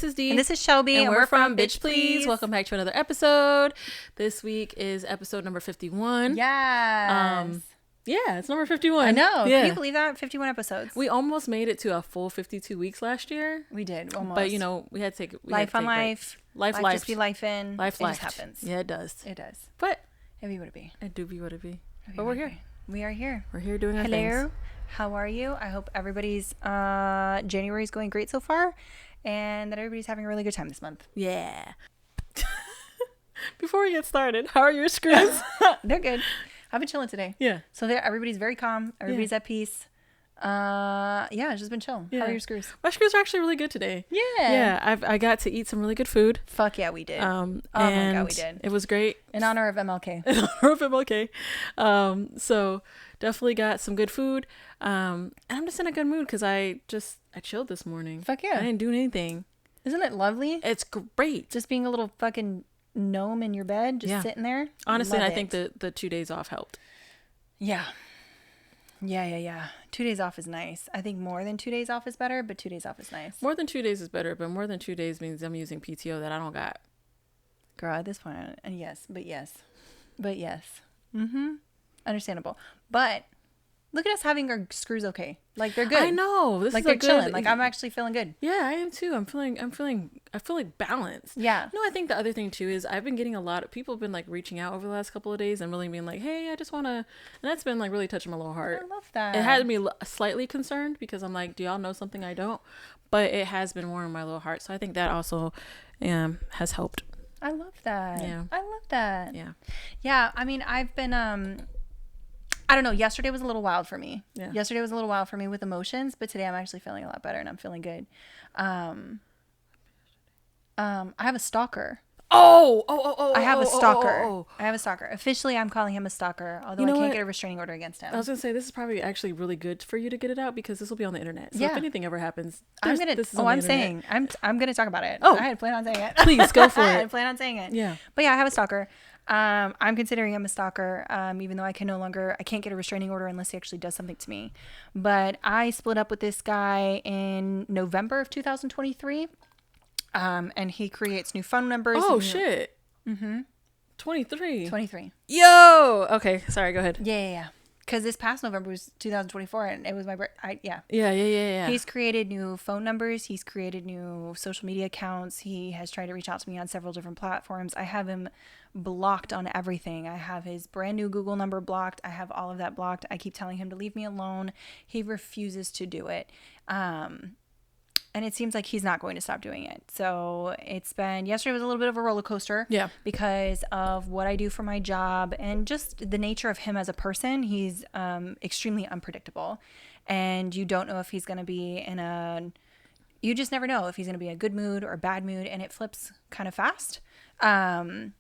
this is Dee. And this is Shelby. And we're from Bitch Please. Welcome back to another episode. This week is episode number 51. Yes. Yeah, it's number 51. I know. Yeah. Can you believe that? 51 episodes. We almost made it to a full 52 weeks last year. We did, almost. But, you know, we had to take... Life on life. Life. Just be life in. Life It just happens. Yeah, it does. It does. But... It be what it be. It do be what it be. But we're here. We are here. We're here doing our Hello. things. How are you? I hope everybody's January's going great so far, and that everybody's having a really good time this month. Yeah. Before we get started, how are your screws? They're good. I've been chilling today. Yeah. So everybody's very calm. Everybody's at peace. Yeah, it's just been chill. Yeah. How are your screws? My screws are actually really good today. Yeah. Yeah, I got to eat some really good food. Fuck yeah, we did. Oh my God, we did. It was great. In honor of MLK. Okay. So definitely got some good food. And I'm just in a good mood because I chilled this morning. Fuck yeah. I didn't do anything. Isn't it lovely? It's great. Just being a little fucking gnome in your bed, just sitting there. Honestly, Love I think it. the 2 days off helped. Yeah. 2 days off is nice. I think more than 2 days off is better, but 2 days off is nice. More than 2 days is better, but more than 2 days means I'm using PTO that I don't got. Girl, at this point, and yes. Mm-hmm. Understandable. But look at us having our screws okay. Like, they're good. I know. This like, is they're a good, chilling. Like, I'm actually feeling good. Yeah, I am too. I feel like balanced. Yeah. No, I think the other thing too is I've been getting a lot of people have been like reaching out over the last couple of days and really being like, hey, I just want to, and that's been like really touching my little heart. I love that. It had me slightly concerned because I'm like, do y'all know something I don't? But it has been warming my little heart. So I think that also has helped. I love that. Yeah. I love that. Yeah. Yeah. I mean, I've been, I don't know. Yesterday was a little wild for me. Yeah. Yesterday was a little wild for me with emotions, but today I'm actually feeling a lot better and I'm feeling good. I have a stalker. Oh. I have a stalker. I have a stalker. Officially, I'm calling him a stalker, although You know I can't what? get a restraining order against him. I was going to say, this is probably actually really good for you to get it out because this will be on the internet. So if anything ever happens, I'm gonna talk about it. Oh. I had planned on saying it. Please go for I it. had planned on saying it. Yeah. But yeah, I have a stalker. I'm considering him a stalker, even though I can't get a restraining order unless he actually does something to me. But I split up with this guy in November of 2023. And he creates new phone numbers. Oh, shit. Mm-hmm. 23. 23. Yo. Okay. Sorry. Go ahead. Yeah. Because this past November was 2024, and it was my birthday. Yeah. He's created new phone numbers. He's created new social media accounts. He has tried to reach out to me on several different platforms. I have him blocked on everything. I have his brand new Google number blocked. I have all of that blocked. I keep telling him to leave me alone. He refuses to do it. And it seems like he's not going to stop doing it. So yesterday was a little bit of a roller coaster. Yeah. Because of what I do for my job and just the nature of him as a person. He's extremely unpredictable. And you don't know if he's going to be you just never know if he's going to be in a good mood or a bad mood. And it flips kind of fast.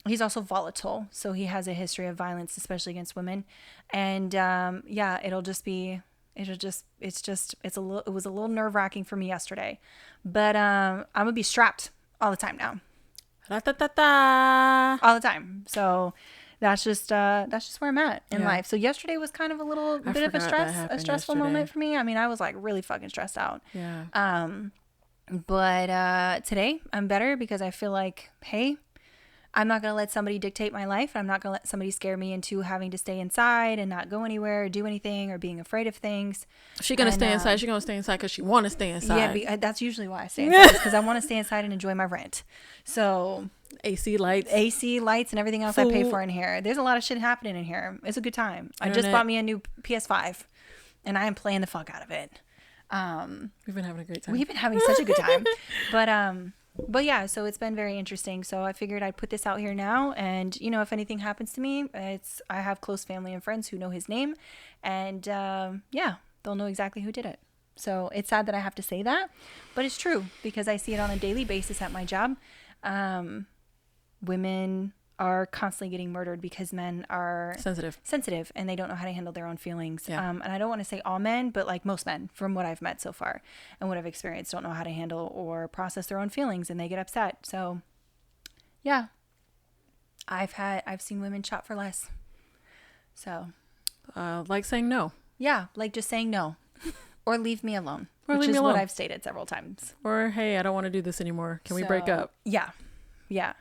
He's also volatile. So he has a history of violence, especially against women. And it was a little nerve-wracking for me yesterday, but I'm gonna be strapped all the time now. All the time. So that's just where I'm at in life. So yesterday was kind of a little bit of a stressful moment for me. I mean, I was like really fucking stressed out. Yeah. But today I'm better because I feel like, hey, I'm not going to let somebody dictate my life. I'm not going to let somebody scare me into having to stay inside and not go anywhere or do anything or being afraid of things. She's going to stay inside. She's going to stay inside because she want to stay inside. Yeah, that's usually why I stay inside because I want to stay inside and enjoy my rent. So AC lights and everything else food. I pay for in here. There's a lot of shit happening in here. It's a good time. Internet. I just bought me a new PS5 and I am playing the fuck out of it. We've been having a great time. We've been having such a good time. But yeah, so it's been very interesting. So I figured I'd put this out here now. And, you know, if anything happens to me, I have close family and friends who know his name. And, they'll know exactly who did it. So it's sad that I have to say that. But it's true because I see it on a daily basis at my job. Women are constantly getting murdered because men are sensitive and they don't know how to handle their own feelings. Yeah. And I don't want to say all men, but like most men from what I've met so far and what I've experienced don't know how to handle or process their own feelings and they get upset. So yeah, I've seen women shot for less. So like saying no. yeah, like just saying no or leave me alone. Or which leave is me what alone. I've stated several times. Or, hey, I don't want to do this anymore. Can we break up? Yeah. Yeah.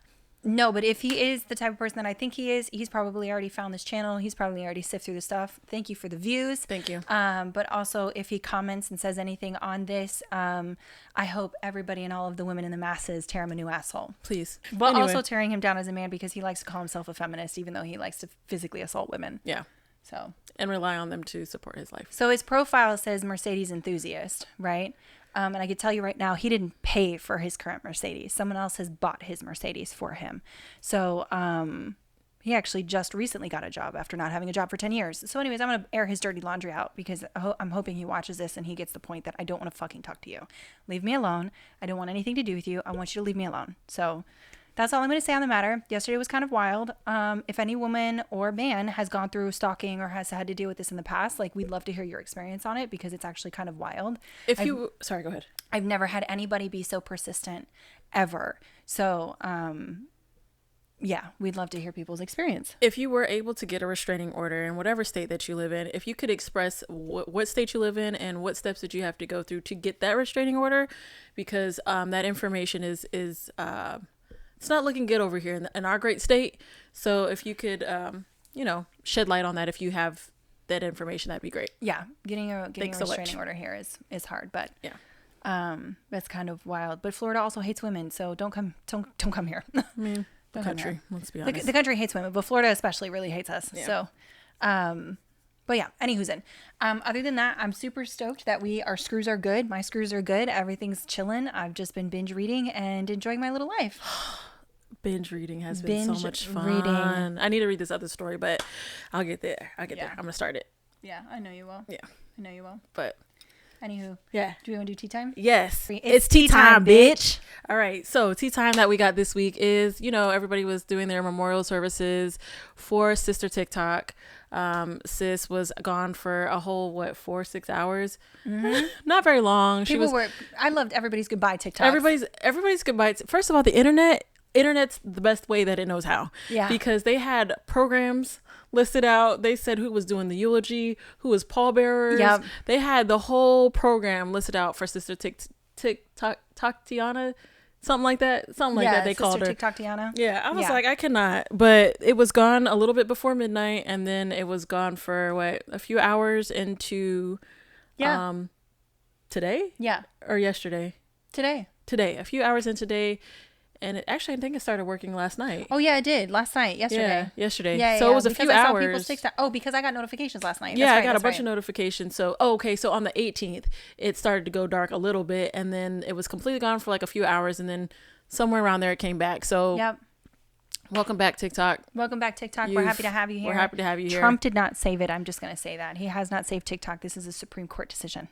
No, but if he is the type of person that I think he is, he's probably already found this channel. He's probably already sifted through the stuff. Thank you for the views. Thank you. But also, if he comments and says anything on this, I hope everybody and all of the women in the masses tear him a new asshole. Please. But Anyway. also tearing him down as a man because he likes to call himself a feminist, even though he likes to physically assault women. Yeah. So And rely on them to support his life. So his profile says Mercedes enthusiast, right? And I can tell you right now, he didn't pay for his current Mercedes. Someone else has bought his Mercedes for him. So he actually just recently got a job after not having a job for 10 years. So anyways, I'm going to air his dirty laundry out because I'm hoping he watches this and he gets the point that I don't want to fucking talk to you. Leave me alone. I don't want anything to do with you. I want you to leave me alone. So that's all I'm going to say on the matter. Yesterday was kind of wild. If any woman or man has gone through stalking or has had to deal with this in the past, like, we'd love to hear your experience on it because it's actually kind of wild. Sorry, go ahead. I've never had anybody be so persistent ever. So, yeah, we'd love to hear people's experience. If you were able to get a restraining order in whatever state that you live in, if you could express what state you live in and what steps did you have to go through to get that restraining order, because that information is it's not looking good over here in our great state. So if you could, shed light on that, if you have that information, that'd be great. Yeah, getting a Thanks so restraining much. order here is hard, but Yeah. that's kind of wild. But Florida also hates women, so don't come here. I mean, the Don't come country, here. let's be honest. The country hates women, but Florida especially really hates us. Yeah. So, but yeah, anywho's in. Other than that, I'm super stoked that our screws are good. My screws are good. Everything's chilling. I've just been binge reading and enjoying my little life. Binge reading has been so Binge much fun. reading. I need to read this other story, but I'll get there. Yeah. I'm gonna start it. Yeah, I know you will. Yeah. I know you will. But Anywho, yeah. do we want to do tea time? Yes. It's tea time, bitch. All right. So tea time that we got this week is, everybody was doing their memorial services for Sister TikTok. Sis was gone for a whole 4-6 hours. Mm-hmm. Not very long. I loved everybody's goodbye TikTok. Everybody's goodbye. First of all, the internet's the best way that it knows how. Yeah. Because they had programs listed out. They said who was doing the eulogy, who was pallbearers. Yep. They had the whole program listed out for Sister Tiana, something like that. Something like that they called her. TikTok Tiana. Yeah, I was like, I cannot. But it was gone a little bit before midnight, and then it was gone for a few hours into today? Yeah. Or yesterday? Today. A few hours in today. And I think it started working last night. Oh yeah, it did. Yesterday. Yeah, yesterday. Yeah, so it was a because few I saw hours. people's TikTok. Oh, because I got notifications last night. Yeah, I got a bunch of notifications. So, okay. So on the 18th, it started to go dark a little bit, and then it was completely gone for a few hours, and then somewhere around there it came back. So, yep. Welcome back, TikTok. Welcome back, TikTok. We're happy to have you here. We're happy to have you here. Trump did not save it. I'm just going to say that. He has not saved TikTok. This is a Supreme Court decision.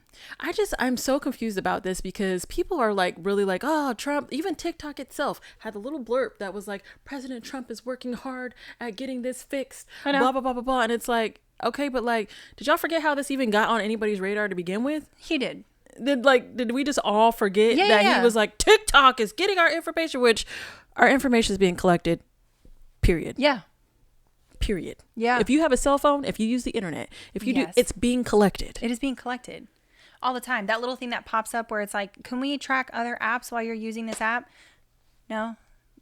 I'm so confused about this because people are really oh, Trump, even TikTok itself had a little blurb that was like, President Trump is working hard at getting this fixed, I know. blah, blah, blah, blah, blah. And it's like, okay, but did y'all forget how this even got on anybody's radar to begin with? He did. Did we just all forget Yeah, that yeah. he was like, TikTok is getting our information, which our information is being collected, period. Yeah. Period. Yeah. If you have a cell phone, if you use the internet, if you Yes. do, it's being collected. It is being collected all the time. That little thing that pops up where it's like, can we track other apps while you're using this app? No,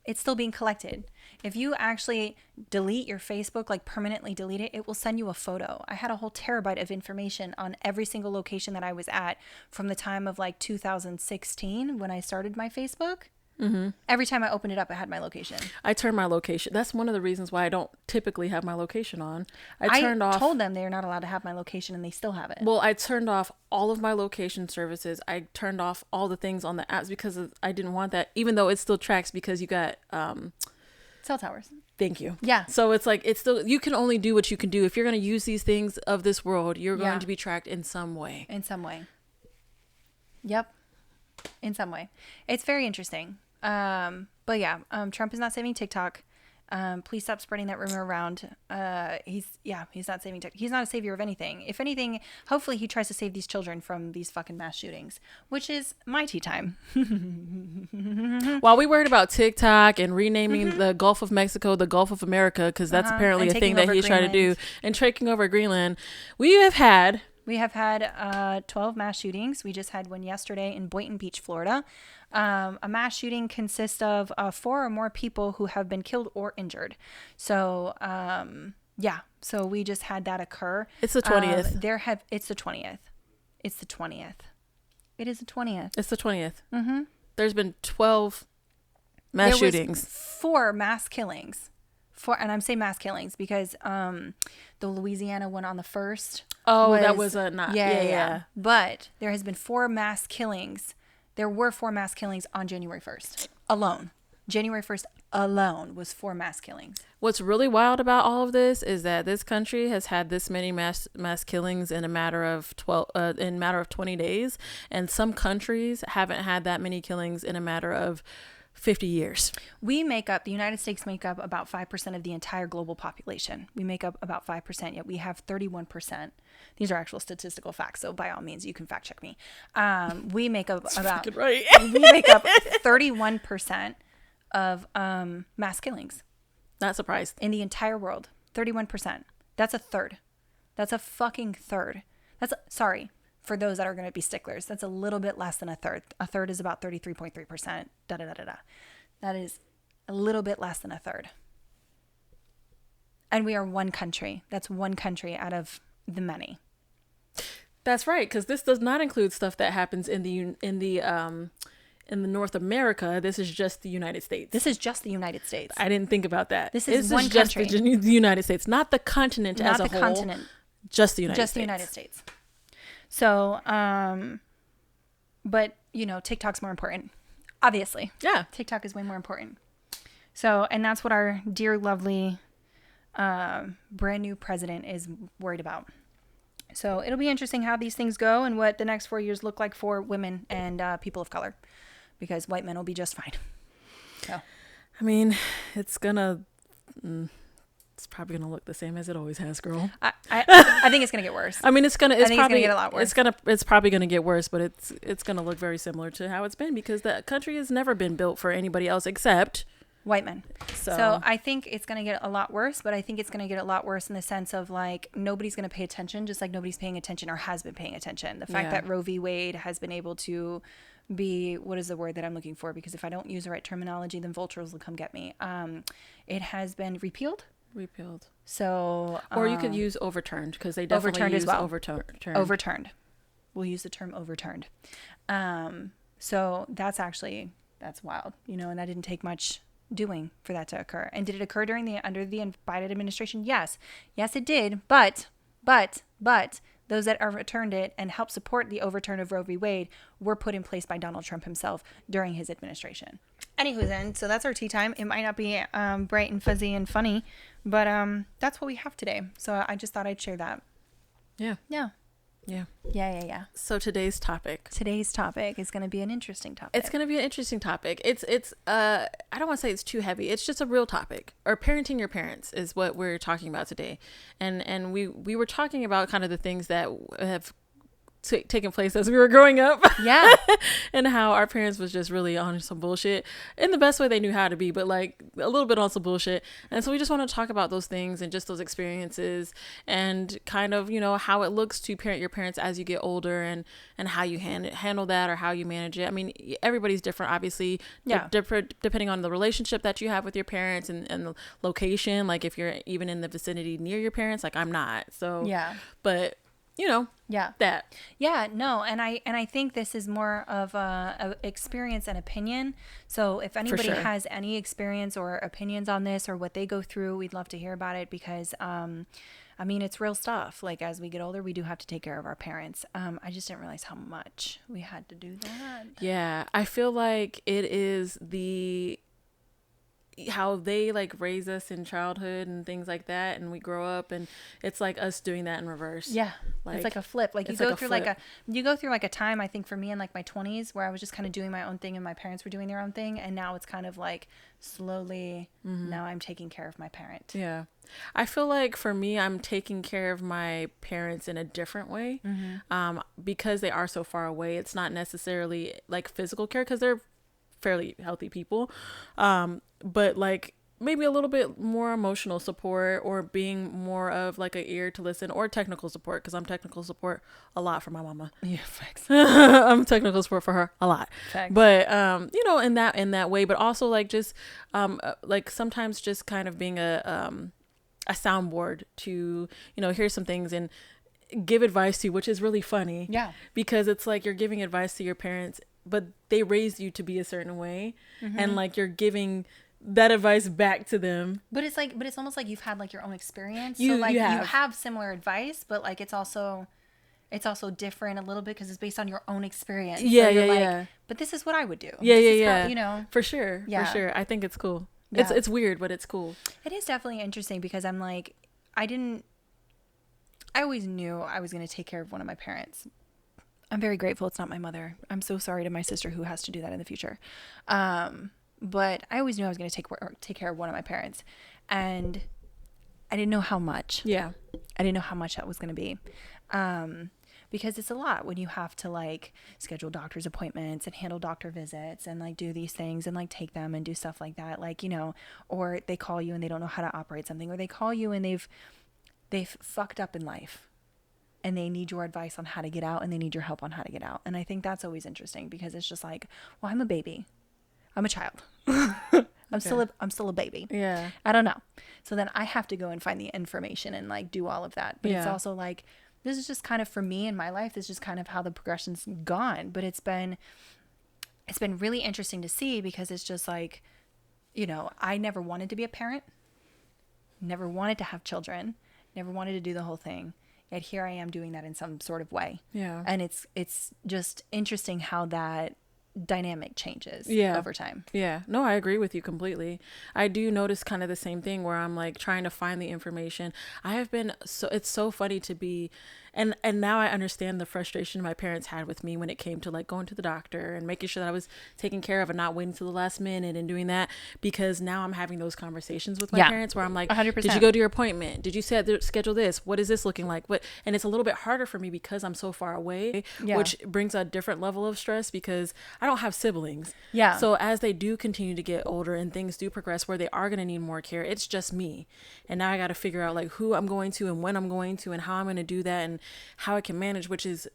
it's still being collected. If you actually delete your Facebook, permanently delete it, it will send you a photo. I had a whole terabyte of information on every single location that I was at from the time of 2016 when I started my Facebook. Mm-hmm. Every time I opened it up, I had my location. I turned my location. That's one of the reasons why I don't typically have my location on. I told them they're not allowed to have my location, and they still have it. Well, I turned off all of my location services. I turned off all the things on the apps because I didn't want that, even though it still tracks because you got cell towers. Thank you. Yeah. So it's it's still, you can only do what you can do. If you're going to use these things of this world, you're going to be tracked in some way. In some way. Yep. In some way. It's very interesting. But yeah, Trump is not saving TikTok. Please stop spreading that rumor around. He's not saving TikTok. He's not a savior of anything. If anything, hopefully he tries to save these children from these fucking mass shootings, which is my tea time. While we worried about TikTok and renaming the Gulf of Mexico the Gulf of America, because that's apparently And a thing taking that over he's trying to do, Greenland. and taking over Greenland, we have had We have had 12 mass shootings. We just had one yesterday in Boynton Beach, Florida. A mass shooting consists of 4 or more people who have been killed or injured. So, yeah. So we just had that occur. It's the 20th. It's the 20th. It's the 20th. It is the 20th. It's the 20th. Mm-hmm. There's been 12 mass shootings. 4 mass killings. And I'm saying mass killings because the Louisiana one on the 1st. Oh, that was a not. Yeah. But there has been 4 mass killings. There were 4 mass killings on January 1st alone. January 1st alone was 4 mass killings. What's really wild about all of this is that this country has had this many mass killings in a matter of 20 days, and some countries haven't had that many killings in a matter of 50 years. The United States make up about 5% of the entire global population. We make up about 5%, yet we have 31%. These are actual statistical facts, so by all means, you can fact check me. We make up about right. We make up 31% of mass killings. Not surprised. In the entire world. 31%. That's a third. That's a fucking third. Sorry, for those that are going to be sticklers, that's a little bit less than a third. A third is about 33.3%. That is a little bit less than a third. And we are one country. That's one country out of the many. That's right, because this does not include stuff that happens in the North America. This is just the United States. This is just the United States. I didn't think about that. This is one country. Just the United States, not the continent as a whole. Not the continent. Just the United States. Just the United States. So, but TikTok's more important. Obviously. Yeah. TikTok is way more important. So, and that's what our dear, lovely, brand new president is worried about. So it'll be interesting how these things go and what the next 4 years look like for women and people of color, because white men will be just fine. So, I mean, it's probably gonna look the same as it always has, girl. I think it's gonna get worse. I mean, it's probably gonna get a lot worse. It's probably gonna get worse, but it's gonna look very similar to how it's been, because the country has never been built for anybody else except white men. So I think it's going to get a lot worse, but I think it's going to get a lot worse in the sense of like nobody's going to pay attention, just like nobody's paying attention or has been paying attention. The fact that Roe v. Wade has been able to be, what is the word that I'm looking for? Because if I don't use the right terminology, then vultures will come get me. It has been repealed. So, or you could use overturned, because they definitely overturned use as well. Overturned. We'll use the term overturned. So that's wild, and that didn't take much doing for that to occur. And did it occur under the Biden administration? Yes, it did. But those that overturned it and helped support the overturn of Roe v. Wade were put in place by Donald Trump himself during his administration. Anywho's then, so that's our tea time. It might not be bright and fuzzy and funny, but that's what we have today. So I just thought I'd share that. Yeah. So today's topic is going to be an interesting topic. It's going to be an interesting topic. It's I don't want to say it's too heavy. It's just a real topic. Or parenting your parents is what we're talking about today. And we were talking about kind of the things that have taken place as we were growing up. Yeah. And how our parents was just really on some bullshit in the best way they knew how to be, but like a little bit on some bullshit. And so we just want to talk about those things and just those experiences and kind of, how it looks to parent your parents as you get older and how you handle that or how you manage it. I mean, everybody's different, obviously. Different depending on the relationship that you have with your parents and the location. Like if you're even in the vicinity near your parents, like I'm not. So, yeah. But that. Yeah, no. And I think this is more of a experience and opinion. So if anybody has any experience or opinions on this or what they go through, we'd love to hear about it because, it's real stuff. Like as we get older, we do have to take care of our parents. I just didn't realize how much we had to do that. Yeah. I feel like it is how they like raise us in childhood and things like that, and we grow up and it's like us doing that in reverse. Yeah, it's like a flip. Like you go through like a time, I think for me in like my 20s where I was just kind of doing my own thing and my parents were doing their own thing, and now it's kind of like slowly now I'm taking care of my parent. Yeah, I feel like for me I'm taking care of my parents in a different way, because they are so far away. It's not necessarily like physical care because they're fairly healthy people, but like maybe a little bit more emotional support, or being more of like an ear to listen, or technical support, because I'm technical support a lot for my mama. Yeah, facts. I'm technical support for her a lot. Facts. But you know, in that way, but also like just like sometimes just kind of being a soundboard to, you know, hear some things and give advice to, which is really funny. Yeah. Because it's like you're giving advice to your parents, but they raised you to be a certain way, and like you're giving that advice back to them. But it's almost like you've had like your own experience. You So like have. you have similar advice, but like it's also different a little bit because it's based on your own experience. Yeah, so you're yeah, like, yeah. But this is what I would do. Yeah, This yeah, is how- yeah. you know, For sure. Yeah. For sure. I think it's cool. Yeah. It's weird, but it's cool. it is definitely interesting because I'm like, I always knew I was going to take care of one of my parents. I'm very grateful it's not my mother. I'm so sorry to my sister who has to do that in the future. But I always knew I was going to take care of one of my parents, and I didn't know how much. Yeah. I didn't know how much that was going to be. Because it's a lot when you have to like schedule doctor's appointments and handle doctor visits and like do these things and like take them and do stuff like that. Like, you know, or they call you and they don't know how to operate something, or they call you and they've fucked up in life and they need your advice on how to get out, and they need your help on how to get out. And I think that's always interesting because it's just like, well, I'm a baby. I'm a child. I'm still a baby. Yeah. I don't know. So then I have to go and find the information and like do all of that. But it's Yeah. also like, this is just kind of for me in my life. This is just kind of how the progression's gone. But it's been really interesting to see because it's just like, you know, I never wanted to be a parent, never wanted to have children, never wanted to do the whole thing. Yet here I am doing that in some sort of way. Yeah. And it's just interesting how that dynamic changes Yeah. over time. Yeah, no, I agree with you completely. I do notice kind of the same thing where I'm like trying to find the information. I have been it's so funny to be, and now I understand the frustration my parents had with me when it came to like going to the doctor and making sure that I was taken care of and not waiting to the last minute and doing that, because now I'm having those conversations with my Yeah. parents where I'm like, 100%. did you go to your appointment? Did you schedule this? What is this looking like? And it's a little bit harder for me because I'm so far away, Yeah. which brings a different level of stress because I don't have siblings. Yeah. So as they do continue to get older and things do progress where they are going to need more care, it's just me. And now I got to figure out like who I'm going to and when I'm going to and how I'm going to do that and how I can manage, which is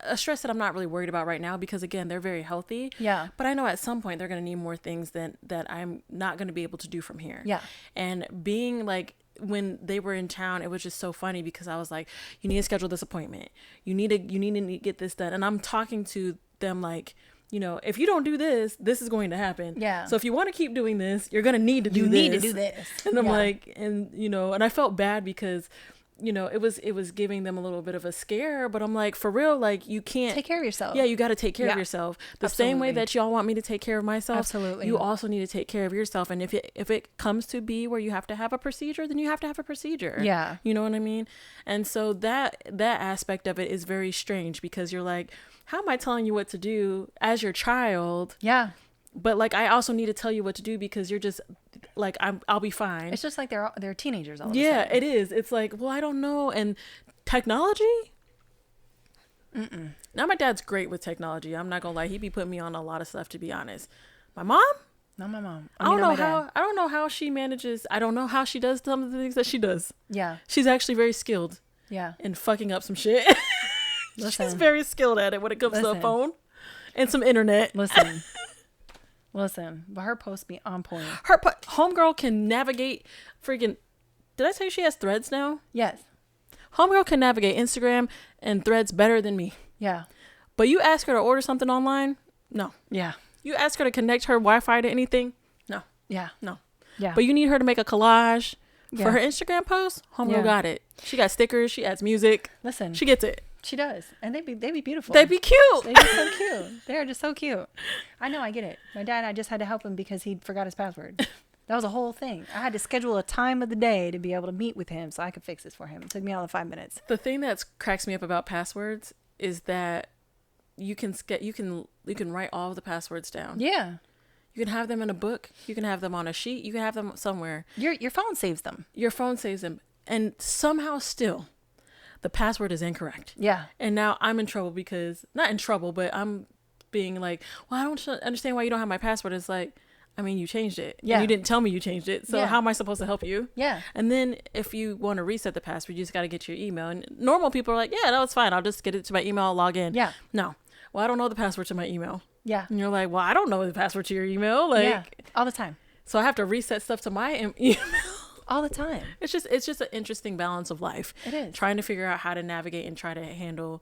a stress that I'm not really worried about right now because again, they're very healthy. Yeah. But I know at some point they're going to need more things that I'm not going to be able to do from here. Yeah. And being like, when they were in town, it was just so funny because I was like, you need to schedule this appointment. You need to get this done. And I'm talking to them like, you know, if you don't do this, this is going to happen. Yeah. So if you want to keep doing this, you're going to need to do You this. need to do this. And I'm Yeah. like, and you know, and I felt bad because, you know, it was giving them a little bit of a scare, but I'm like, for real, like you can't Take care of yourself. Yeah, you got to take care of Yeah. yourself. The same way Absolutely. that y'all want me to take care of myself, Absolutely. you also need to take care of yourself. And if it comes to be where you have to have a procedure, then you have to have a procedure. Yeah. You know what I mean? And so that aspect of it is very strange because you're like, how am I telling you what to do as your child? Yeah. But like, I also need to tell you what to do because you're just like, I'll be fine. It's just like they're teenagers all of a Yeah, sudden. it is. It's like, well, I don't know. And technology? Now my dad's great with technology. I'm not gonna lie. He be putting me on a lot of stuff, to be honest. My mom? Not my mom. I don't not know my dad. how. I don't know how she manages. I don't know how she does some of the things that she does. Yeah. She's actually very skilled Yeah. in fucking up some shit. She's Listen. very skilled at it when it comes to a Listen. phone and some internet. Listen. But her posts be on point. Her homegirl can navigate freaking. Did I tell you she has Threads now? Yes. Homegirl can navigate Instagram and Threads better than me. Yeah. But you ask her to order something online? No. Yeah. You ask her to connect her Wi-Fi to anything? No. Yeah. No. Yeah. But you need her to make a collage Yeah. for her Instagram post? Homegirl Yeah. got it. She got stickers. She adds music. Listen. She gets it. She does. And they be beautiful. They'd be cute. They're just so cute. They're just so cute. I know, I get it. My dad, I just had to help him because he forgot his password. That was a whole thing. I had to schedule a time of the day to be able to meet with him so I could fix this for him. It took me all of 5 minutes. The thing that cracks me up about passwords is that you can write all of the passwords down. Yeah. You can have them in a book. You can have them on a sheet. You can have them somewhere. Your phone saves them. Your phone saves them. And somehow still, the password is incorrect. Yeah. And now I'm in trouble because, not in trouble, but I'm being like, well, I don't understand why you don't have my password. It's like, I mean, you changed it. Yeah. And you didn't tell me you changed it. So Yeah. how am I supposed to help you? Yeah. And then if you want to reset the password, you just got to get your email. And normal people are like, yeah, no, it's fine. I'll just get it to my email, log in. Yeah. No. Well, I don't know the password to my email. Yeah. And you're like, well, I don't know the password to your email. Like, Yeah. All the time. so I have to reset stuff to my email. All the time. It's just an interesting balance of life. It is. Trying to figure out how to navigate and try to handle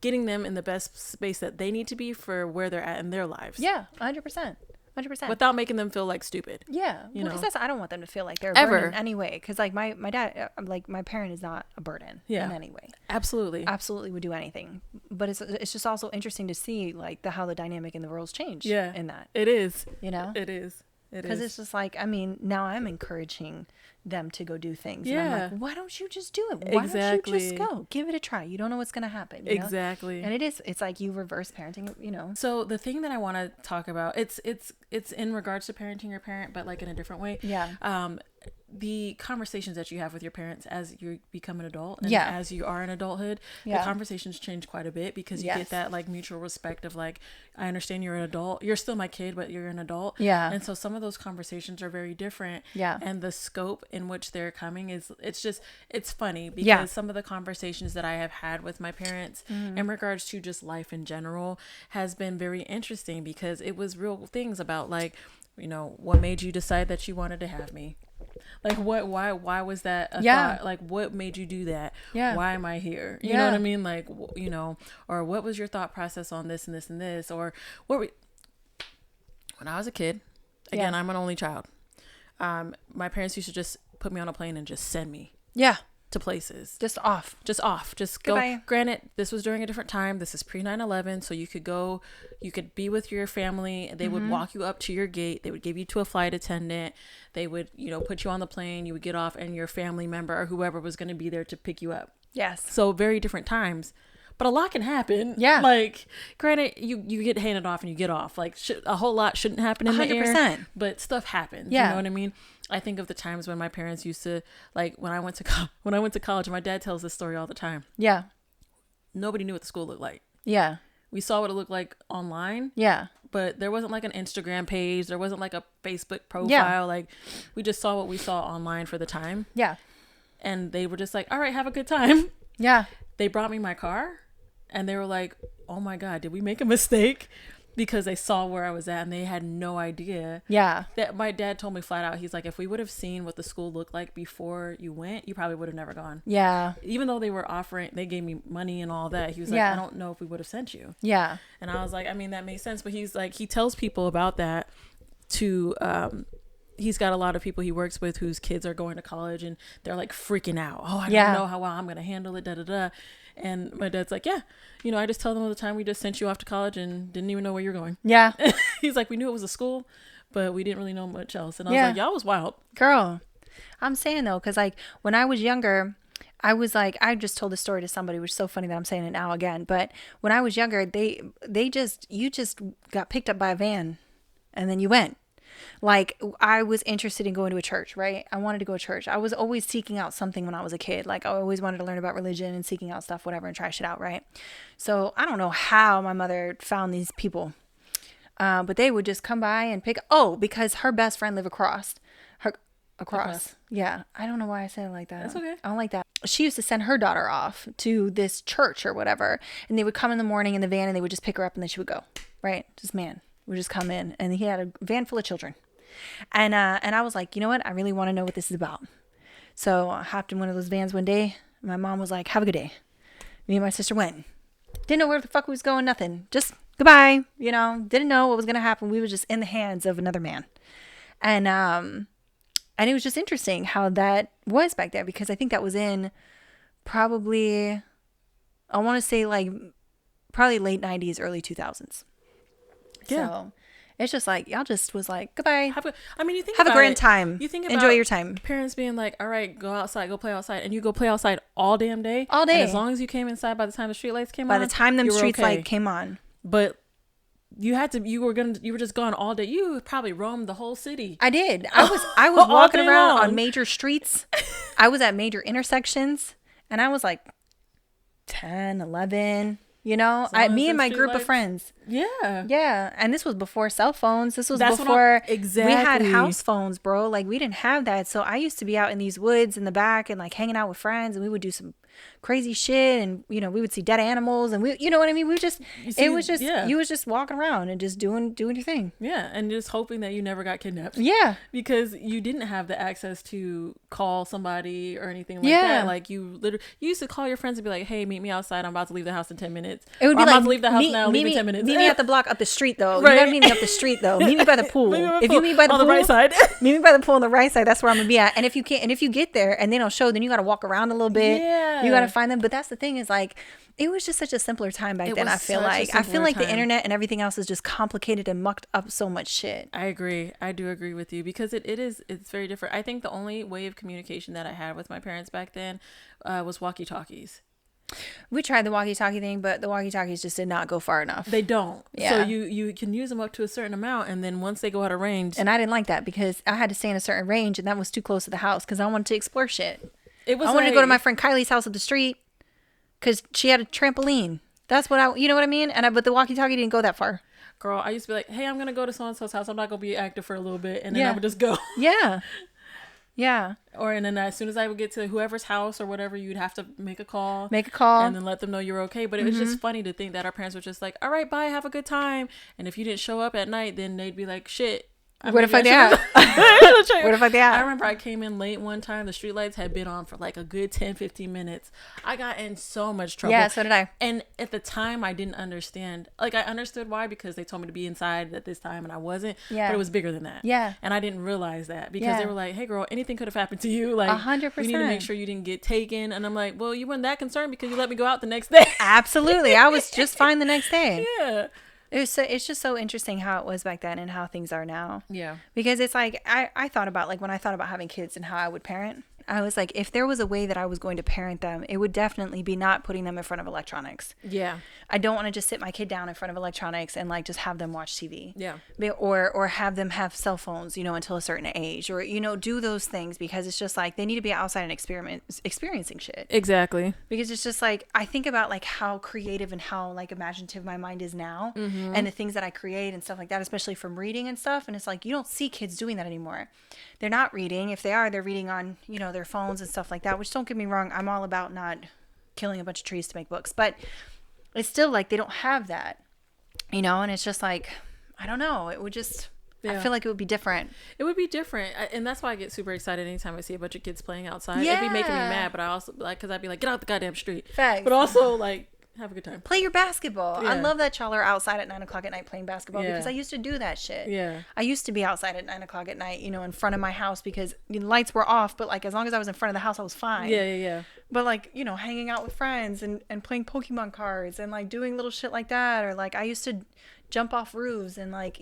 getting them in the best space that they need to be for where they're at in their lives. Yeah. 100%. 100%. Without making them feel like stupid. Yeah, you because know. I don't want them to feel like they're a Ever. burden in any way. Because like my dad, like my parent is not a burden Yeah. in any way. Absolutely. Absolutely would do anything. But it's just also interesting to see like how the dynamic in the world's changed. Yeah. In that, It is. you know, It is. It because is. it's just like, I mean, now I'm encouraging them to go do things. Yeah. And I'm like, why don't you just do it? Why don't you Exactly. just go? Give it a try. You don't know what's gonna happen. You know? Exactly. And it's like you reverse parenting. You know. So the thing that I want to talk about, it's in regards to parenting your parent, but like in a different way. Yeah. The conversations that you have with your parents as you become an adult and Yeah. as you are in adulthood, Yeah. the conversations change quite a bit because you Yes. get that like mutual respect of like, I understand you're an adult. You're still my kid, but you're an adult. Yeah. And so some of those conversations are very different. Yeah. And the scope in which they're coming it's funny because Yeah. some of the conversations that I have had with my parents in regards to just life in general has been very interesting because it was real things about like, you know, what made you decide that you wanted to have me? Like why was that a Yeah. thought? Like what made you do that? Yeah. Why am I here? You know Yeah. what I mean? Like, you know, or what was your thought process on this and this and this? Or when I was a kid, again, Yeah. I'm an only child. My parents used to just put me on a plane and just send me Yeah. to places. Just off. Just Goodbye. go. Granted, this was during a different time. This is pre 9/11. So you could go, you could be with your family. They would walk you up to your gate. They would give you to a flight attendant. They would, you know, put you on the plane. You would get off and your family member or whoever was going to be there to pick you up. Yes. So very different times. But a lot can happen. Yeah. Like, granted, you get handed off and you get off. Like, a whole lot shouldn't happen in the air. 100%. But stuff happens. Yeah. You know what I mean? I think of the times when my parents used to, like, when I went to college, my dad tells this story all the time. Yeah. Nobody knew what the school looked like. Yeah. We saw what it looked like online, Yeah. but there wasn't like an Instagram page. There wasn't like a Facebook profile. Yeah. Like, we just saw what we saw online for the time. Yeah. And they were just like, all right, have a good time. Yeah. They brought me my car and they were like, oh my God, did we make a mistake? Because they saw where I was at and they had no idea. Yeah. That my dad told me flat out, he's like, if we would have seen what the school looked like before you went, you probably would have never gone. Yeah. Even though they were offering, they gave me money and all that. He was like, Yeah. I don't know if we would have sent you. Yeah. And I was like, I mean, that makes sense. But he's like, he tells people about that to, he's got a lot of people he works with whose kids are going to college and they're like freaking out. Oh, I Yeah. don't know how well I'm going to handle it, da da da. And my dad's like, yeah, you know, I just tell them all the time we just sent you off to college and didn't even know where you're going. Yeah. He's like, we knew it was a school, but we didn't really know much else. And I was Yeah. like, y'all was wild. Girl, I'm saying though, because like when I was younger, I was like, I just told the story to somebody, which is so funny that I'm saying it now again. But when I was younger, you just got picked up by a van and then you went. Like I was interested in going to a church, right? I wanted to go to church. I was always seeking out something when I was a kid. Like I always wanted to learn about religion and seeking out stuff, whatever, and try shit out, right? So I don't know how my mother found these people. But they would just come by and because her best friend lived across. Across. Yeah. I don't know why I said it like that. That's okay. I don't like that. She used to send her daughter off to this church or whatever. And they would come in the morning in the van and they would just pick her up and then she would go. Right? This man would just come in and he had a van full of children. And I was like, you know what? I really want to know what this is about. So I hopped in one of those vans one day. My mom was like, have a good day. Me and my sister went. Didn't know where the fuck we was going, nothing. Just goodbye. You know, didn't know what was going to happen. We were just in the hands of another man. And it was just interesting how that was back there because I think that was in probably, I want to say like probably late 90s, early 2000s. Yeah. So it's just like, y'all just was like, goodbye. You think Have a about grand it. time. You think about Enjoy your time. Parents being like, all right, go outside, go play outside. And you go play outside all damn day. All day. And as long as you came inside by the time the street lights came on. By the time them you were streets okay. light came on. But you were just gone all day. You probably roamed the whole city. I did. I was All walking day around long. on major streets. I was at major intersections and I was like 10, 11, you know, long as me them and my group of streetlights- friends. Yeah. Yeah, and this was before cell phones. This was That's what before exactly. we had house phones, bro. Like, we didn't have that. So I used to be out in these woods in the back and like hanging out with friends, and we would do some crazy shit, and we would see dead animals, and we, you know what I mean? We just, it was just, you was just walking around and just doing your thing. Yeah, and just hoping that you never got kidnapped. Yeah. Because you didn't have the access to call somebody or anything like that. Like, you used to call your friends and be like, hey, meet me outside. I'm about to leave the house in 10 minutes. It would be I'm like, about to leave the house now, leave in 10 minutes. Meet me at the block up the street, though. Right. You gotta meet me up the street, though. Meet me by the pool. If you meet me by the on pool, the right side. meet me by the pool on the right side. That's where I'm gonna be at. And if you can't, and if you get there and they don't show, then you gotta walk around a little bit. Yeah. You gotta find them. But that's the thing, is like, it was just such a simpler time back then. I feel like the internet and everything else is just complicated and mucked up so much shit. I agree. I do agree with you, because it's very different. I think the only way of communication that I had with my parents back then was walkie-talkies. We tried the walkie-talkie thing, but the walkie-talkies just did not go far enough. They don't. Yeah. So you can use them up to a certain amount, and then once they go out of range. And I didn't like that, because I had to stay in a certain range, and that was too close to the house, because I wanted to explore shit. I wanted to go to my friend Kylie's house up the street, because she had a trampoline. That's what you know what I mean? But the walkie-talkie didn't go that far. Girl, I used to be like, hey, I'm going to go to so-and-so's house. I'm not going to be active for a little bit. And then I would just go. Yeah. Yeah. And then as soon as I would get to whoever's house or whatever, you'd have to make a call. And then let them know you're okay. But it was just funny to think that our parents were just like, all right, bye, have a good time. And if you didn't show up at night, then they'd be like, shit. Where the fuck they at? Where the fuck they at? I remember I came in late one time. The streetlights had been on for like a good 10-15 minutes. I got in so much trouble. Yeah, so did I. And at the time, I didn't understand. Like, I understood why, because they told me to be inside at this time and I wasn't. Yeah. But it was bigger than that. Yeah. And I didn't realize that, because they were like, hey, girl, anything could have happened to you. Like, 100%. we need to make sure you didn't get taken. And I'm like, well, you weren't that concerned because you let me go out the next day. Absolutely. I was just fine the next day. Yeah. It's just so interesting how it was back then and how things are now. Yeah. Because it's like, I thought about, like, when I thought about having kids and how I would parent, I was like, if there was a way that I was going to parent them, it would definitely be not putting them in front of electronics. Yeah. I don't want to just sit my kid down in front of electronics and like just have them watch TV. Yeah. Or have them have cell phones, until a certain age, or, do those things, because it's just like they need to be outside and experiencing shit. Exactly. Because it's just like, I think about like how creative and how like imaginative my mind is now, and the things that I create and stuff like that, especially from reading and stuff. And it's like, you don't see kids doing that anymore. They're not reading. If they are, they're reading on, their phones and stuff like that, which, don't get me wrong, I'm all about not killing a bunch of trees to make books, but it's still like they don't have that, and it's just like, I don't know, it would just, I feel like it would be different. It would be different. And that's why I get super excited anytime I see a bunch of kids playing outside. Yeah. It'd be making me mad, but I also, like, because I'd be like, get out the goddamn street. Facts. But also, like, have a good time. Play your basketball. Yeah. I love that y'all are outside at 9 o'clock at night playing basketball, Yeah. because I used to do that shit. Yeah. I used to be outside at 9 o'clock at night, in front of my house, because the lights were off, but like as long as I was in front of the house, I was fine. Yeah. But like, hanging out with friends and playing Pokemon cards and like doing little shit like that. Or like I used to jump off roofs and like,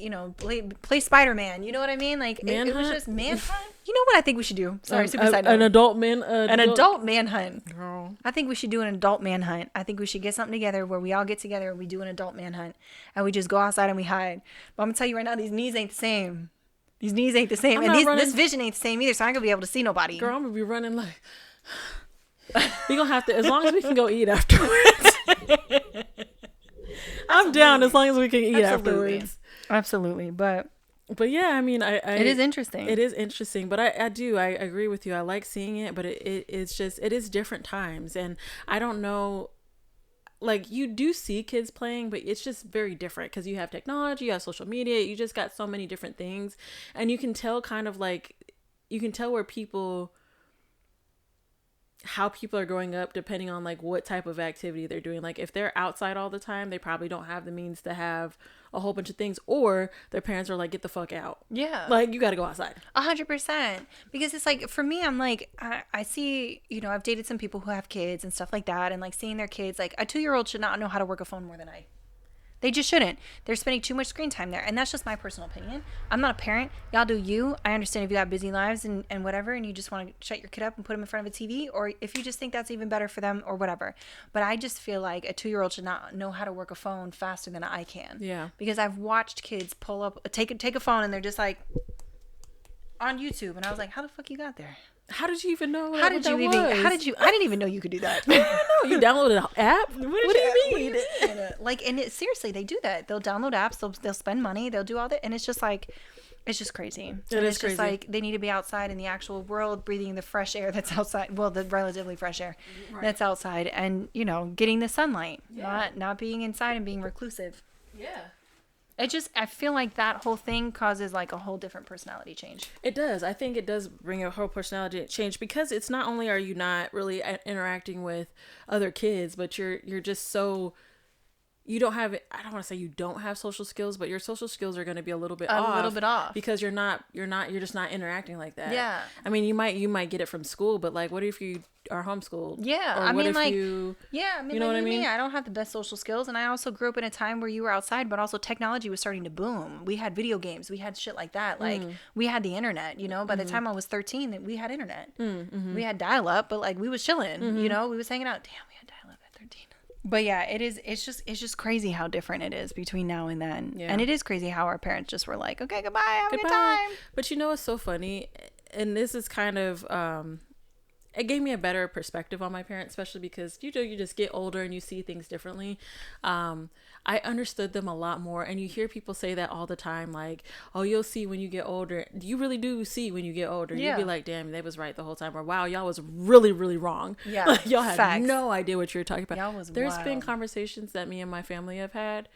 play Spider-Man. You know what I mean? Like it was just manhunt. You know what I think we should do? Sorry, super side note. An adult manhunt. Girl. I think we should do an adult manhunt. I think we should get something together where we all get together and we do an adult manhunt, and we just go outside and we hide. But I'm gonna tell you right now, these knees ain't the same. And this vision ain't the same either, so I ain't gonna be able to see nobody. Girl, I'm gonna be running like we gonna have to, as long as we can go eat afterwards. I'm down as long as we can eat afterwards. Absolutely. But yeah, I mean, it is interesting. It is interesting, but I agree with you. I like seeing it, but it's just, it is different times. And I don't know, like, you do see kids playing, but it's just very different because you have technology, you have social media, you just got so many different things. And you can tell how people are growing up depending on like what type of activity they're doing. Like if they're outside all the time, they probably don't have the means to have a whole bunch of things, or their parents are like, get the fuck out. Yeah. Like you got to go outside. 100%. Because it's like, for me, I'm like, I see, I've dated some people who have kids and stuff like that. And like seeing their kids, like a 2-year-old should not know how to work a phone more than I. They just shouldn't. They're spending too much screen time there. And that's just my personal opinion. I'm not a parent. Y'all do you. I understand if you got busy lives and whatever, and you just want to shut your kid up and put them in front of a TV, or if you just think that's even better for them or whatever. But I just feel like a 2-year-old should not know how to work a phone faster than I can. Yeah. Because I've watched kids pull up, take a phone, and they're just like on YouTube. And I was like, how the fuck you got there? How did you even know? How did you even? How did you? I didn't even know you could do that. No, you downloaded an app. What do you mean? Like, and seriously, they do that. They'll download apps. They'll spend money. They'll do all that, and it's just like, it's just crazy. It's crazy. just like they need to be outside in the actual world, breathing the fresh air that's outside. Well, the relatively fresh air that's outside, and getting the sunlight, not being inside and being reclusive. Yeah. I feel like that whole thing causes like a whole different personality change. It does. I think it does bring a whole personality change, because it's not only are you not really interacting with other kids, but you're just so, you don't have, I don't want to say you don't have social skills, but your social skills are going to be a little bit off because you're just not interacting like that. Yeah. I mean, you might get it from school, but like, what if you are homeschooled? Yeah. Or I what mean, if like, you you know what I mean? I don't have the best social skills. And I also grew up in a time where you were outside, but also technology was starting to boom. We had video games. We had shit like that. Like we had the internet, by the time I was 13, we had internet. We had dial up, but like we was chilling, we was hanging out. Damn, we had dial up at 13. But yeah, it's just crazy how different it is between now and then. Yeah. And it is crazy how our parents just were like, okay, goodbye, have a good time. But it's so funny. And this is kind of, it gave me a better perspective on my parents, especially because you just get older and you see things differently. I understood them a lot more, and you hear people say that all the time, like, oh, you'll see when you get older. You really do see when you get older. Yeah. You'd be like, damn, they was right the whole time, or wow, y'all was really, really wrong. Yeah. Like, y'all had Facts. no idea what you were talking about. Y'all was There's wild. been conversations that me and my family have had,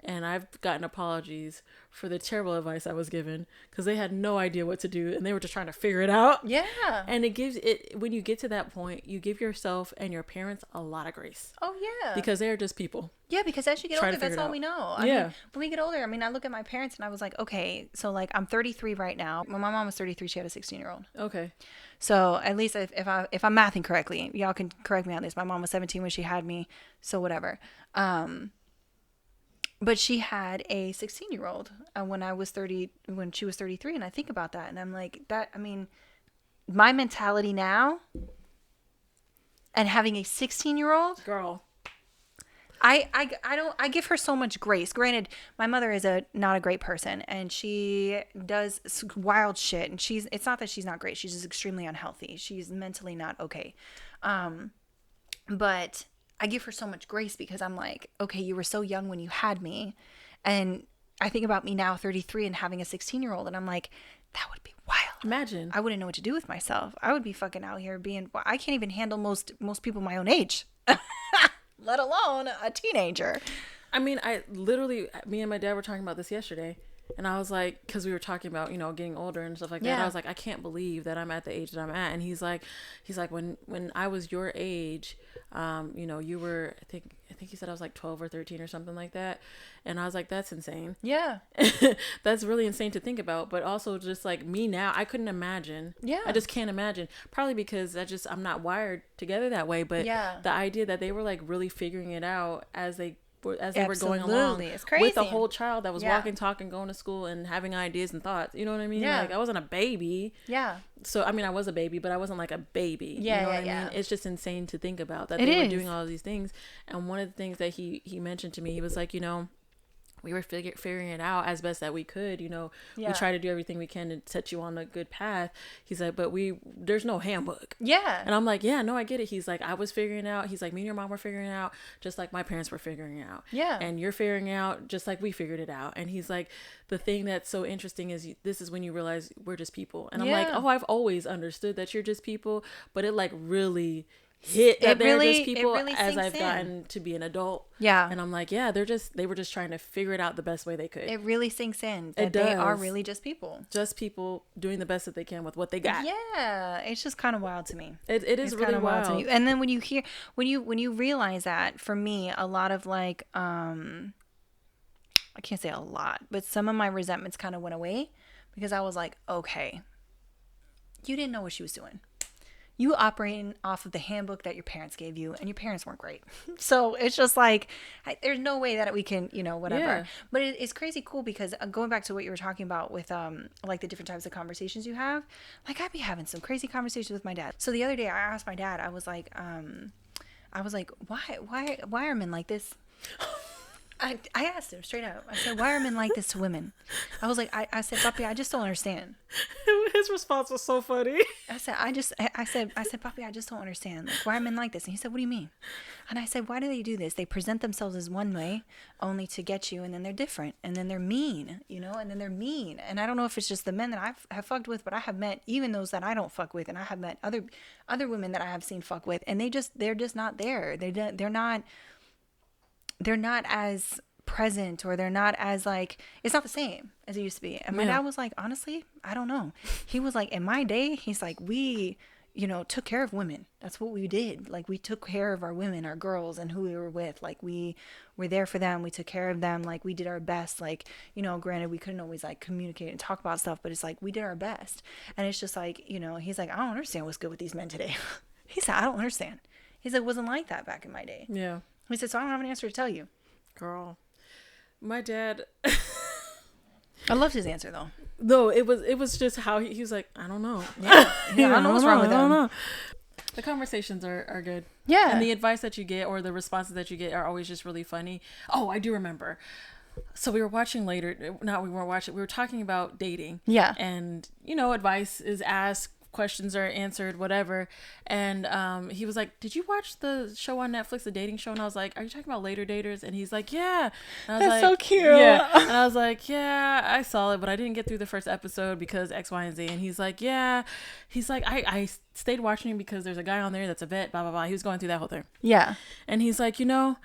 and I've gotten apologies for the terrible advice I was given, because they had no idea what to do and they were just trying to figure it out. Yeah. And when you get to that point, you give yourself and your parents a lot of grace. Oh, yeah. Because they're just people. Yeah, because as you get older, that's all we know. I mean, when we get older, I look at my parents and I was like, okay, so like I'm 33 right now. When my mom was 33, she had a 16-year-old. Okay. So at least if I'm mathing correctly, y'all can correct me on this. My mom was 17 when she had me, so whatever. But she had a 16-year-old when she was 33, and I think about that, and I'm like, my mentality now, and having a 16-year-old girl, I give her so much grace. Granted, my mother is not a great person, and she does wild shit, and it's not that she's not great, she's just extremely unhealthy. She's mentally not okay. But I give her so much grace because I'm like, okay, you were so young when you had me. And I think about me now, 33, and having a 16-year-old, and I'm like, that would be wild. Imagine. I wouldn't know what to do with myself. I would be fucking out here I can't even handle most people my own age, let alone a teenager. I mean, me and my dad were talking about this yesterday. And I was like, because we were talking about, getting older and stuff like that. Yeah. I was like, I can't believe that I'm at the age that I'm at. And he's like, when I was your age, you were, I think he said I was like 12 or 13 or something like that. And I was like, that's insane. Yeah. That's really insane to think about. But also just like me now, I couldn't imagine. Yeah. I just can't imagine. Probably because I'm not wired together that way. But the idea that they were like really figuring it out as they were going along it's crazy. With a whole child that was walking, talking, going to school, and having ideas and thoughts. You know what I mean? Yeah. Like, I wasn't a baby. Yeah. So, I mean, I was a baby, but I wasn't like a baby. Yeah, you know what I mean? It's just insane to think about that they were doing all of these things. And one of the things that he mentioned to me, he was like, we were figuring it out as best that we could, we try to do everything we can to set you on a good path. He's like, but there's no handbook. Yeah. And I'm like, yeah, no, I get it. He's like, I was figuring it out. He's like, me and your mom were figuring it out just like my parents were figuring it out. Yeah. And you're figuring it out just like we figured it out. And he's like, the thing that's so interesting is this is when you realize we're just people. And I'm like, oh, I've always understood that you're just people, but it like really hit that they're just people as I've gotten to be an adult. Yeah. And I'm like, yeah, they were just trying to figure it out the best way they could. It really sinks in that they are really just people. Just people doing the best that they can with what they got. Yeah. It's just kind of wild to me. It is really wild to me. And then when you realize that, for me, a lot of like, I can't say a lot, but some of my resentments kind of went away because I was like, okay, you didn't know what she was doing. You operating off of the handbook that your parents gave you, and your parents weren't great. So it's just like, there's no way that we can, whatever. Yeah. But it's crazy cool because going back to what you were talking about with like the different types of conversations you have, like I'd be having some crazy conversations with my dad. So the other day I asked my dad, I was like, why are men like this? I asked him straight out. I said, why are men like this to women? I was like, I said, Papi, I just don't understand. His response was so funny. I said, Papi, I just don't understand. Like, why are men like this? And he said, what do you mean? And I said, why do they do this? They present themselves as one way only to get you, and then they're different, and then they're mean, and then they're mean. And I don't know if it's just the men that I have fucked with, but I have met even those that I don't fuck with, and I have met other women that I have seen fuck with, and they're just not there. They're not as present, or they're not as like, it's not the same as it used to be. And my dad was like, honestly, I don't know. He was like, in my day, he's like, we took care of women. That's what we did. Like, we took care of our women, our girls, and who we were with. Like, we were there for them. We took care of them. Like, we did our best. Like, granted, we couldn't always like communicate and talk about stuff, but it's like, we did our best. And it's just like, he's like, I don't understand what's good with these men today. He said, I don't understand. He said, it wasn't like that back in my day. Yeah. He said, so I don't have an answer to tell you. Girl. My dad... I loved his answer, though. No, it was just how he was like, I don't know. Yeah, I don't know what's wrong with him. The conversations are good. Yeah. And the advice that you get, or the responses that you get, are always just really funny. Oh, I do remember. So we were watching later. Not we weren't watching. We were talking about dating. Yeah. And, advice is asked. Questions are answered, whatever. And he was like, did you watch the show on Netflix, the dating show? And I was like, are you talking about Later Daters? And he's like, yeah. And I was That's like, so cute. Yeah. And I was like, yeah, I saw it, but I didn't get through the first episode because X, Y, and Z. And he's like, yeah. He's like, I stayed watching because there's a guy on there that's a vet, blah, blah, blah. He was going through that whole thing. Yeah. And he's like, the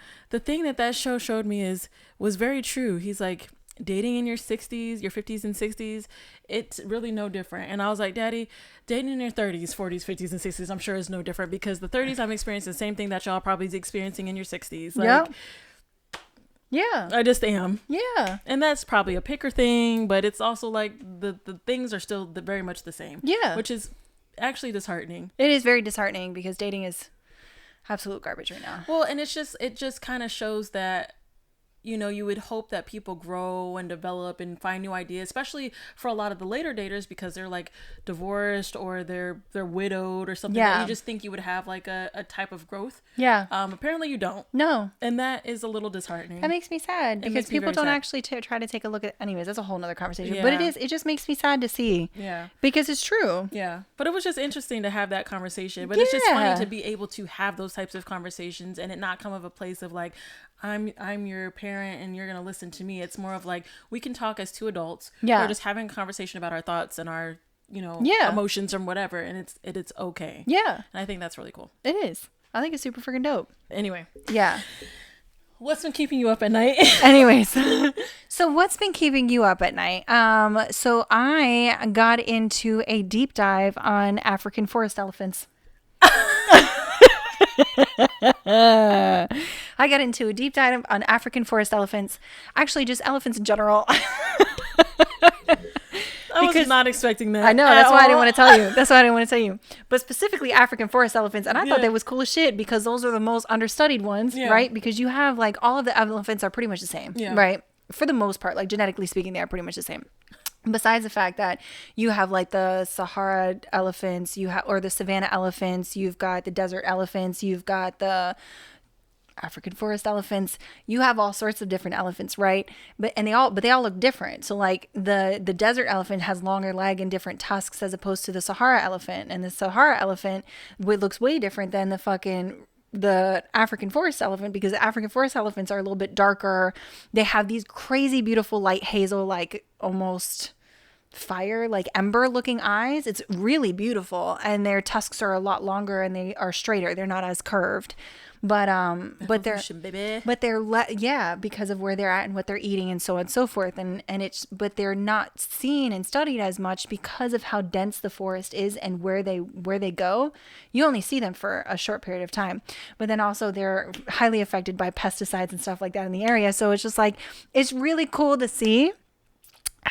thing that show showed me was very true. He's like, dating in your 60s, your 50s and 60s, it's really no different. And I was like, Daddy, dating in your 30s, 40s, 50s, and 60s, I'm sure is no different, because the 30s I'm experiencing the same thing that y'all probably is experiencing in your 60s. Like, yeah. I just am. Yeah. And that's probably a picker thing, but it's also like the things are still very much the same. Yeah. Which is actually disheartening. It is very disheartening, because dating is absolute garbage right now. Well, and it just kind of shows that, you would hope that people grow and develop and find new ideas, especially for a lot of the later daters, because they're like divorced or they're widowed or something. Yeah. That you just think you would have like a type of growth. Yeah. Apparently you don't. No. And that is a little disheartening. That makes me sad, because people don't actually try to take a look at, anyways, that's a whole nother conversation. Yeah. But it just makes me sad to see. Yeah. Because it's true. Yeah. But it was just interesting to have that conversation. But it's just funny to be able to have those types of conversations and it not come of a place of like, I'm your parent and you're going to listen to me. It's more of like, we can talk as two adults. Yeah. We're just having a conversation about our thoughts and our, emotions or whatever. And it's okay. Yeah. And I think that's really cool. It is. I think it's super freaking dope. Anyway. Yeah. What's been keeping you up at night? Anyways. So what's been keeping you up at night? So I got into a deep dive on African forest elephants. I got into a deep dive on African forest elephants. Actually, just elephants in general. I was not expecting that. I know. That's why I didn't want to tell you. But specifically African forest elephants. And I thought that was cool as shit, because those are the most understudied ones, right? Because you have like all of the elephants are pretty much the same, right? For the most part, like genetically speaking, they are pretty much the same. Besides the fact that you have like the Sahara elephants, or the savanna elephants, you've got the desert elephants, you've got the African forest elephants, you have all sorts of different elephants, right? But they all look different. So like the desert elephant has longer leg and different tusks as opposed to the Sahara elephant, and the Sahara elephant looks way different than the African forest elephant, because the African forest elephants are a little bit darker. They have these crazy beautiful light hazel, like almost fire, like ember looking eyes. It's really beautiful, and their tusks are a lot longer and they are straighter. They're not as curved. But they're because of where they're at and what they're eating and so on and so forth, but they're not seen and studied as much because of how dense the forest is and where they go. You only see them for a short period of time, but then also they're highly affected by pesticides and stuff like that in the area. So it's just like, it's really cool to see.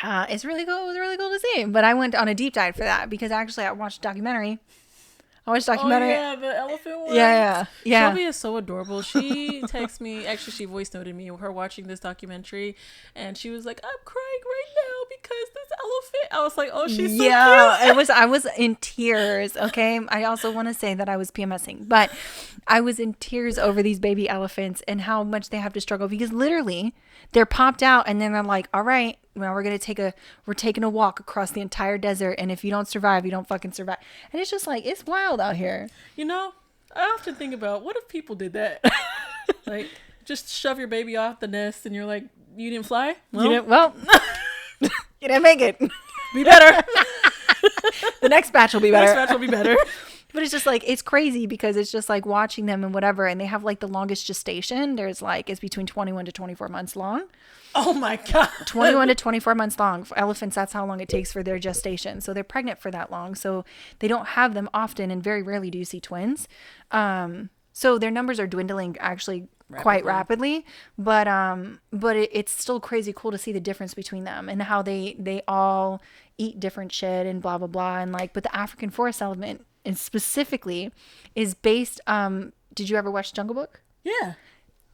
It's really cool. It was really cool to see. But I went on a deep dive for that, because actually I watched a documentary. Oh yeah, the elephant one. Yeah. Shelby is so adorable. She texted me. Actually, she voice noted me her watching this documentary, and she was like, "I'm crying right now because this elephant. I was like, oh, she's so cute. I was in tears. Okay. I also want to say that I was PMSing, but I was in tears over these baby elephants and how much they have to struggle, because literally they're popped out and then they're like, all right, now we're taking a walk across the entire desert. And if you don't survive, you don't fucking survive. And it's just like, it's wild out here. You know, I often think about, what if people did that? Like, just shove your baby off the nest and you're like, you didn't fly? Well, you didn't make it. Be better. The next batch will be better. Next batch will be better. But it's just like, it's crazy because it's just like watching them and whatever. And they have like the longest gestation. There's like, it's between 21 to 24 months long. Oh my God. 21 to 24 months long. For elephants, that's how long it takes for their gestation. So they're pregnant for that long. So they don't have them often, and very rarely do you see twins. So their numbers are dwindling actually quite rapidly, but it's still crazy cool to see the difference between them and how they all eat different shit and blah blah blah. And like, but the African forest elephant and specifically is based, did you ever watch Jungle Book? Yeah.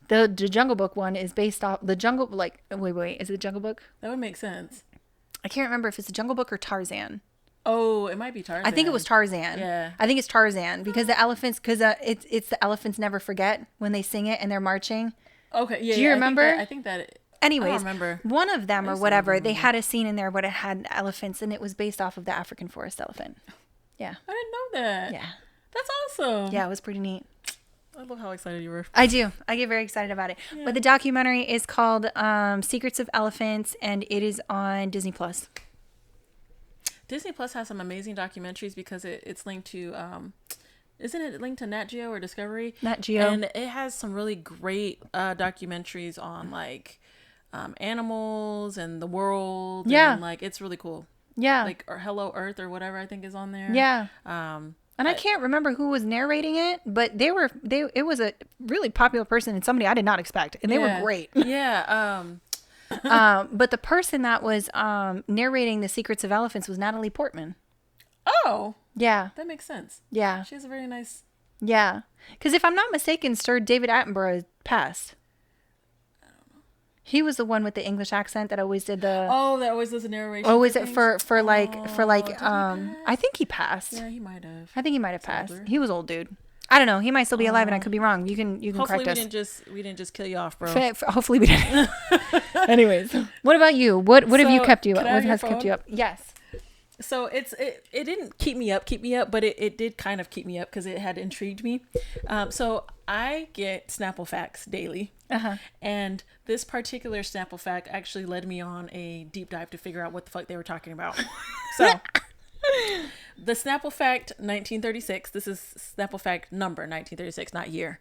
The Jungle Book one is based off the Jungle, like, wait, is it Jungle Book? That would make sense. I can't remember if it's the Jungle Book or Tarzan. Oh, it might be Tarzan. I think it was Tarzan. Yeah. I think it's Tarzan because the elephants, it's the elephants never forget when they sing it and they're marching. Okay. Yeah. Do you remember? I think that. Anyways, I don't remember. One of them or whatever, they had a scene in there where it had elephants, and it was based off of the African forest elephant. Yeah. I didn't know that. Yeah. That's awesome. Yeah, it was pretty neat. I love how excited you were. I do. I get very excited about it. Yeah. But the documentary is called Secrets of Elephants, and it is on Disney Plus. Disney Plus has some amazing documentaries because it's linked to, isn't it linked to Nat Geo or Discovery? Nat Geo. And it has some really great documentaries on like animals and the world. Yeah. And like, it's really cool. Yeah. Like, or Hello Earth or whatever I think is on there. Yeah. And I can't remember who was narrating it, but it was a really popular person and somebody I did not expect, and they were great. Yeah. But the person that was narrating The Secrets of Elephants was Natalie Portman. Oh. Yeah. That makes sense. Yeah. She has a very nice. Yeah. Because if I'm not mistaken, Sir David Attenborough passed. He was the one with the English accent that always did the. Oh, that always does a narration. Oh, is it for I think he passed. Yeah, he might have. I think he might have passed. Older. He was old, dude. I don't know. He might still be alive, and I could be wrong. You can hopefully correct us. We didn't just kill you off, bro. Hopefully we didn't. Anyways, what about you? What have you kept you up? What has kept you up? Yes. So it didn't keep me up, but it did kind of keep me up because it had intrigued me. So I get Snapple Facts daily. And this particular Snapple Fact actually led me on a deep dive to figure out what the fuck they were talking about. So the Snapple Fact 1936, this is Snapple Fact number 1936, not year.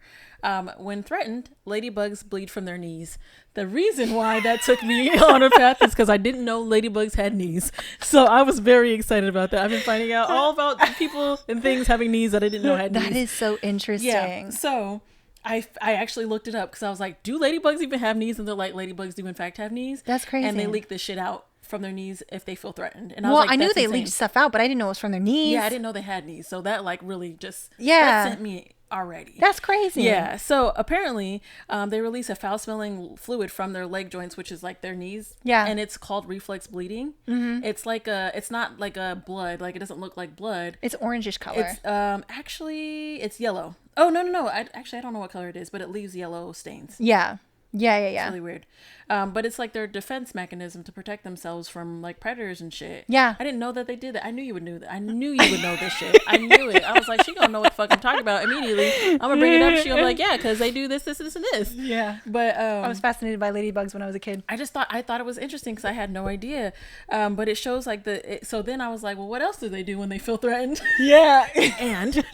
When threatened, ladybugs bleed from their knees. The reason why that took me on a path is because I didn't know ladybugs had knees. So I was very excited about that. I've been finding out all about people and things having knees that I didn't know had knees. That is so interesting. Yeah. So I actually looked it up because I was like, do ladybugs even have knees? And they're like, ladybugs do in fact have knees. That's crazy. And they leak this shit out from their knees if they feel threatened. And I knew they leaked stuff out, but I didn't know it was from their knees. Yeah, I didn't know they had knees. So that like really just that sent me already. That's crazy. Yeah. So apparently they release a foul smelling fluid from their leg joints, which is like their knees. Yeah. And it's called reflex bleeding. Mm-hmm. It's like it's not like a blood, like it doesn't look like blood. It's orangish color. It's actually it's yellow. Oh no. I don't know what color it is, but it leaves yellow stains. Yeah. Yeah. It's really weird. But it's like their defense mechanism to protect themselves from like predators and shit. Yeah. I didn't know that they did that. I knew you would know that. I knew you would know this shit. I knew it. I was like, she gonna know what the fuck I'm talking about immediately. I'm gonna bring it up. She gonna be like, yeah, because they do this, and this. Yeah. But I was fascinated by ladybugs when I was a kid. I thought it was interesting because I had no idea. But it shows like so then I was like, well, what else do they do when they feel threatened? Yeah. And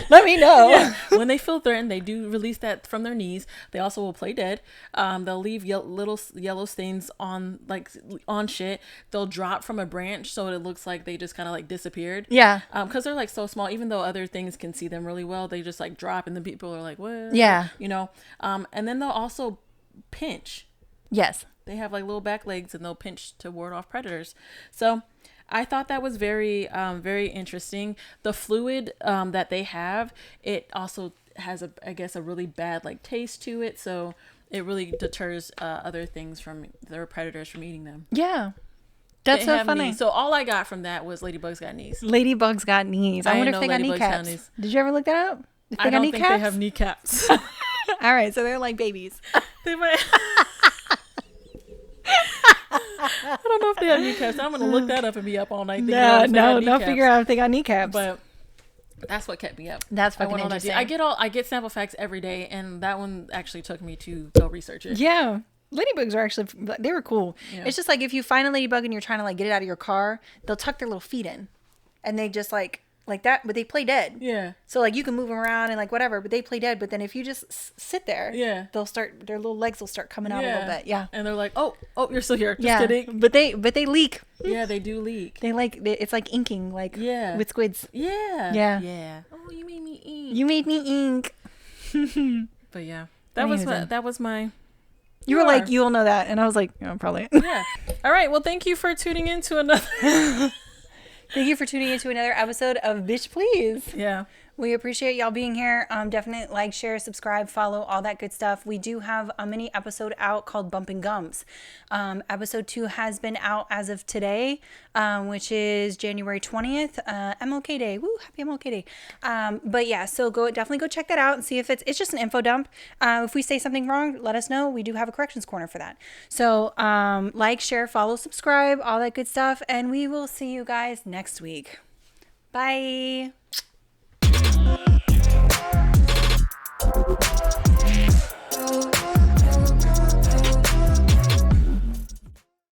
let me know. Yeah. When they feel threatened, they do release that from their knees. They also will play dead. They'll leave little yellow stains on shit. They'll drop from a branch so it looks like they just kind of like disappeared. Yeah. Because they're like so small, even though other things can see them really well, they just like drop and the people are like, what? Yeah. You know. And then they'll also pinch. Yes. They have like little back legs and they'll pinch to ward off predators. So I thought that was very, very interesting. The fluid that they have, it also has a really bad like taste to it. So it really deters other things from their predators from eating them. Yeah. That's They so have funny. knees. So all I got from that was ladybugs got knees. Ladybugs got knees. I I wonder didn't if they got know ladybugs had kneecaps. knees. Did you ever look that up? If they I got don't kneecaps? think they have kneecaps. All right, so they're like babies. They might. I don't know if they have kneecaps. I'm gonna look that up and be up all night. No, figure out if they got kneecaps. But that's what kept me up. That's I fucking went on that interesting. deep. I get sample facts every day, and that one actually took me to go research it. Yeah. Ladybugs are actually, they were cool. Yeah. It's just like if you find a ladybug and you're trying to like get it out of your car, they'll tuck their little feet in and they just like that, but they play dead. Yeah. So like you can move them around and like whatever, but they play dead. But then if you just sit there, Yeah. they'll start, their little legs will start coming out a little bit. Yeah. And they're like, oh, you're still here. Just Yeah. kidding. But they leak. Yeah, they do leak. It's like inking, like Yeah. with squids. Yeah. Yeah. Yeah. Oh, you made me ink. You made me ink. But yeah, that was my. You were are. like, you'll know that. And I was like, oh, probably. Yeah. All right. Well, thank you for tuning in to another. Thank you for tuning into another episode of Bitch Please. Yeah. We appreciate y'all being here. Definitely like, share, subscribe, follow, all that good stuff. We do have a mini episode out called Bumping Gums. Episode 2 has been out as of today, which is January 20th, MLK Day. Woo, happy MLK Day. But yeah, so definitely go check that out and see if it's just an info dump. If we say something wrong, let us know. We do have a corrections corner for that. So like, share, follow, subscribe, all that good stuff. And we will see you guys next week. Bye.